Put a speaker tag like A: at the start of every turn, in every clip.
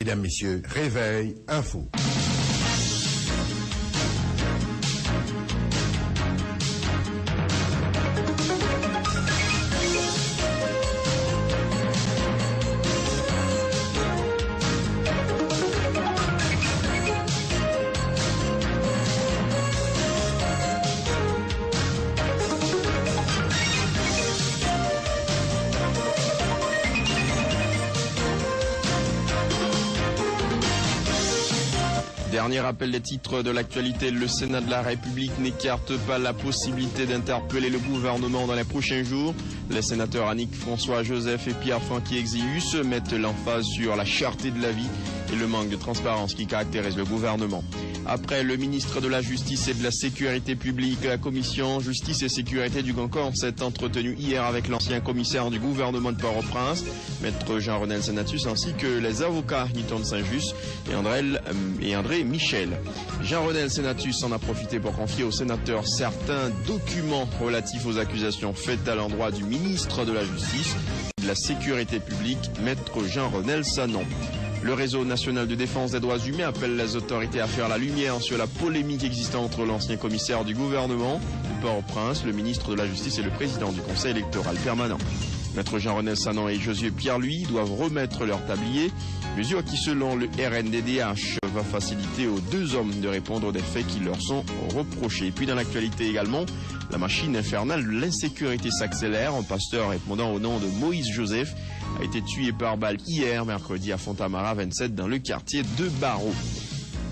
A: Mesdames, Messieurs, Réveil Info.
B: Dernier rappel des titres de l'actualité, le Sénat de la République n'écarte pas la possibilité d'interpeller le gouvernement dans les prochains jours. Les sénateurs Annick François Joseph et Pierre-Franqui Exilus mettent l'emphase sur la cherté de la vie et le manque de transparence qui caractérise le gouvernement. Après le ministre de la Justice et de la Sécurité publique, la commission Justice et Sécurité du Concorde s'est entretenue hier avec l'ancien commissaire du gouvernement de Port-au-Prince, maître Jean-Renel Senatus, ainsi que les avocats Newton Saint-Just et André Michel. Jean-Renel Senatus en a profité pour confier aux sénateurs certains documents relatifs aux accusations faites à l'endroit du ministre de la Justice et de la Sécurité publique, maître Jean-Renel Sanon. Le réseau national de défense des droits humains appelle les autorités à faire la lumière sur la polémique existant entre l'ancien commissaire du gouvernement de Port-au-Prince, le ministre de la Justice et le président du Conseil électoral permanent. Maître Jean-Renel Sanon et Josué Pierre, lui, doivent remettre leur tablier, mesure qui, selon le RNDDH, va faciliter aux deux hommes de répondre des faits qui leur sont reprochés. Puis dans l'actualité également, la machine infernale de l'insécurité s'accélère. Un pasteur répondant au nom de Moïse Joseph a été tué par balle hier, mercredi, à Fontamara 27, dans le quartier de Barreau.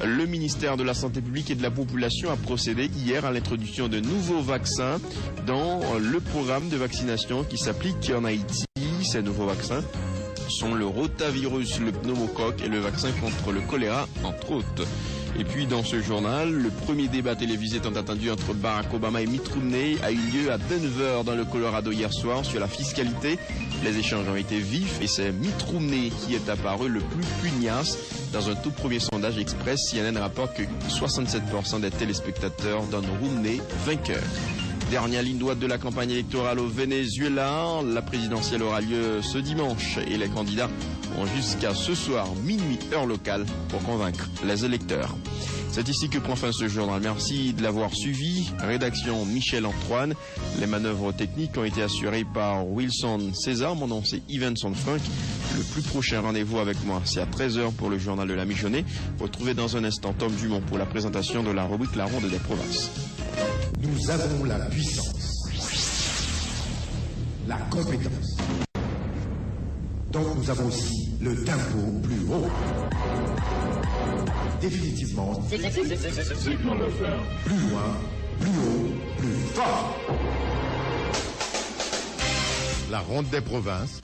B: Le ministère de la Santé publique et de la Population a procédé hier à l'introduction de nouveaux vaccins dans le programme de vaccination qui s'applique en Haïti. Ces nouveaux vaccins sont le rotavirus, le pneumocoque et le vaccin contre le choléra, entre autres. Et puis dans ce journal, le premier débat télévisé tant attendu entre Barack Obama et Mitt Romney a eu lieu à Denver dans le Colorado hier soir sur la fiscalité. Les échanges ont été vifs et c'est Mitt Romney qui est apparu le plus pugnace. Dans un tout premier sondage express, CNN rapporte que 67% des téléspectateurs donnent Romney vainqueur. Dernière ligne droite de la campagne électorale au Venezuela, la présidentielle aura lieu ce dimanche et les candidats ont jusqu'à ce soir minuit heure locale pour convaincre les électeurs. C'est ici que prend fin ce journal. Merci de l'avoir suivi. Rédaction Michel Antoine. Les manœuvres techniques ont été assurées par Wilson César. Mon nom c'est Ivenson Frank. Le plus prochain rendez-vous avec moi, c'est à 13h pour le journal de la mi-journée. Retrouvez dans un instant Tom Dumont pour la présentation de la rubrique La Ronde des Provinces.
A: Nous avons la puissance, la compétence. Donc nous avons aussi le tempo plus haut. Définitivement, plus loin, plus haut, plus fort. La Ronde des Provinces.